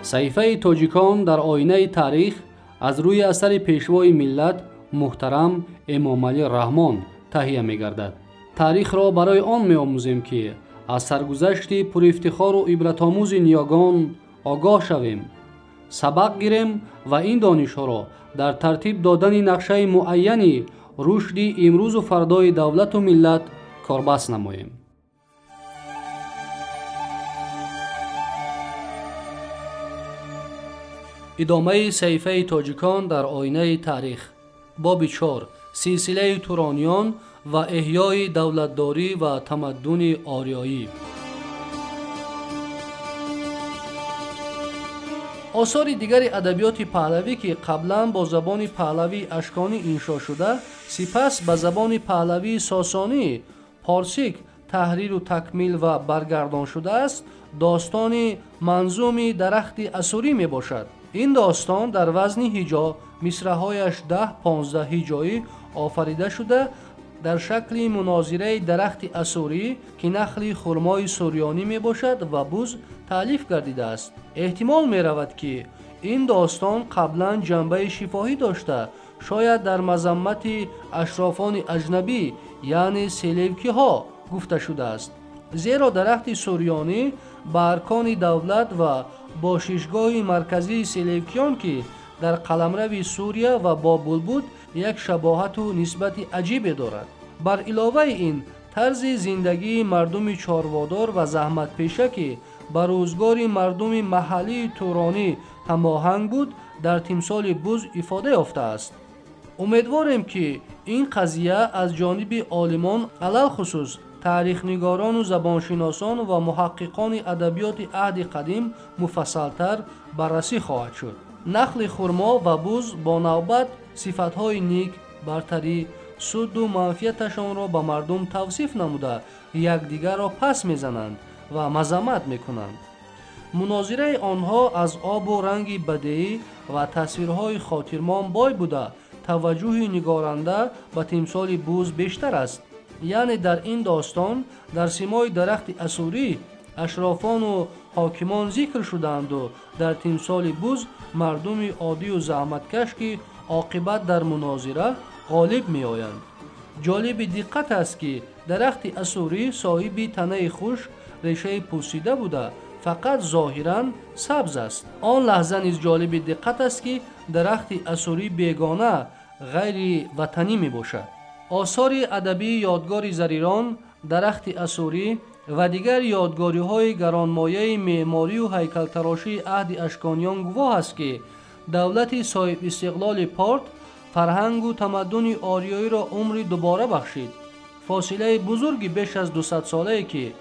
صحیفه تاجیکان در آینه تاریخ از روی اثر پیشوای ملت محترم امام علی رحمان تهیه می گردد. تاریخ را برای آن می آموزیم که از سرگذشت پر افتخار و عبرت آموز نیاگان آگاه شویم، سبق گیریم و این دانش ها را در ترتیب دادن نقشه معینی رشد امروز و فردای دولت و ملت کاربست نماییم. ادامه صحیفه تاجیکان در آینه تاریخ. باب 4. سلسله تورانیان و احیای دولتداری و تمدن آریایی. آثار دیگر ادبیات پهلوی که قبلا با زبان پهلوی اشکانی انشا شده، سپس به زبان پهلوی ساسانی پارسیک تحریر و تکمیل و برگردان شده است، داستان منظوم درخت اسوری می باشد. این داستان در وزن هجا، مصرع‌هایش 10-15 هجایی آفریده شده، در شکل مناظره درخت اسوری که نخل خرمای سوریانی می باشد و بز تألیف گردیده است. احتمال می رود که این داستان قبلا جنبه شفاهی داشته، شاید در مذمت اشرافان اجنبی یعنی سلیوکی ها گفته شده است، زیرا درخت سوریانی به ارکان دولت و باششگاه مرکزی سلیوکیان که در قلمرو سوریه و بابل بود یک شباهت و نسبت عجیب دارد. بر علاوه این طرز زندگی مردم چاروادار و زحمت پیشه که بر روزگار مردم محلی تورانی هماهنگ بود در تمثال بز افاده یافته است. امیدواریم که این قضیه از جانب عالمان علل خصوص تاریخ‌نگاران و زبانشناسان و محققان ادبیات عهد قدیم مفصل‌تر بررسی خواهد شد. نخل خرما و بز با نوبت صفت‌های نیک، برتری، سود و منفیتشان را به مردم توصیف نموده یکدیگر را پس می‌زنند و مذمت می‌کنند. مناظره آنها از آب و رنگ بدیعی و تصویرهای خاطرمان بای بوده توجه نگارنده به تمثال بز بیشتر است. یعنی در این داستان در سیمای درخت اسوری اشرافان و حاکمان ذکر شدند و در تمثال بز مردم عادی و زحمتکش که عاقبت در مناظره غالب می آیند. جالب دقت است که درخت اسوری صاحب تنه خشک، ریشه پوسیده بوده، فقط ظاهراً سبز است. آن لحظه نیز جالب دقت است که درخت اسوری بیگانه غیر وطنی می باشد. آثار ادبی یادگار زریران، درخت اسوری و دیگر یادگاری‌های گرانمایه معماری و هیکل‌تراشی عهد اشکانیان گواه است که دولت صاحب استقلال پارت فرهنگ و تمدن آریایی را عمری دوباره بخشید. فاصله بزرگی بیش از 200 ساله که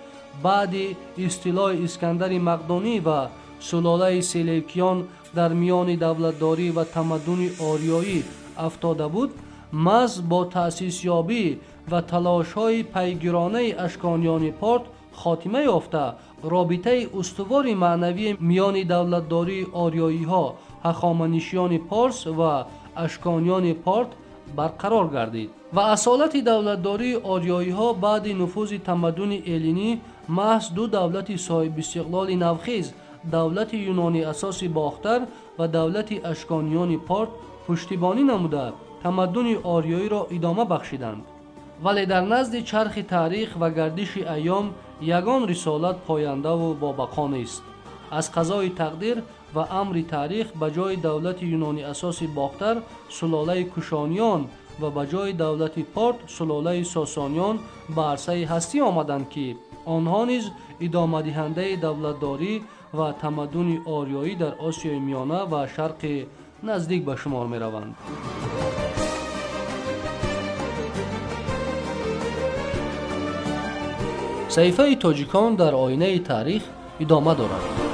بعد استیلای اسکندر مقدونی و سلاله سلیوکیان در میان دولتداری و تمدن آریایی افتاده بود، محض با تأسیس یابی و تلاش‌های پیگیرانه اشکانیان پارت خاتمه یافته، رابطه استوار معنوی میان دولتداری آریایی‌ها، هخامنشیان پارس و اشکانیان پارت برقرار گردید و اصالت دولتداری آریایی‌ها بعد نفوذ تمدن الینی محض دو دولت صاحب استقلال نوخیز، دولت یونانی اساس باختر و دولت اشکانیان پارت پشتیبانی نموده تمدن آریایی را ادامه بخشیدند. ولی در نزد چرخ تاریخ و گردش ایام یگان رسالت پاینده و بابقا نیست. از قضای تقدیر و امر تاریخ به جای دولت یونانی اساس باختر سلاله کوشانیان و به جای دولت پارت سلاله ساسانیان به عرصه هستی آمدند که آنها نیز ادامه دهنده دولتداری و تمدن آریایی در آسیای میانه و شرق نزدیک به شمار می روند. صحیفه تاجیکان در آینه تاریخ ادامه دارد.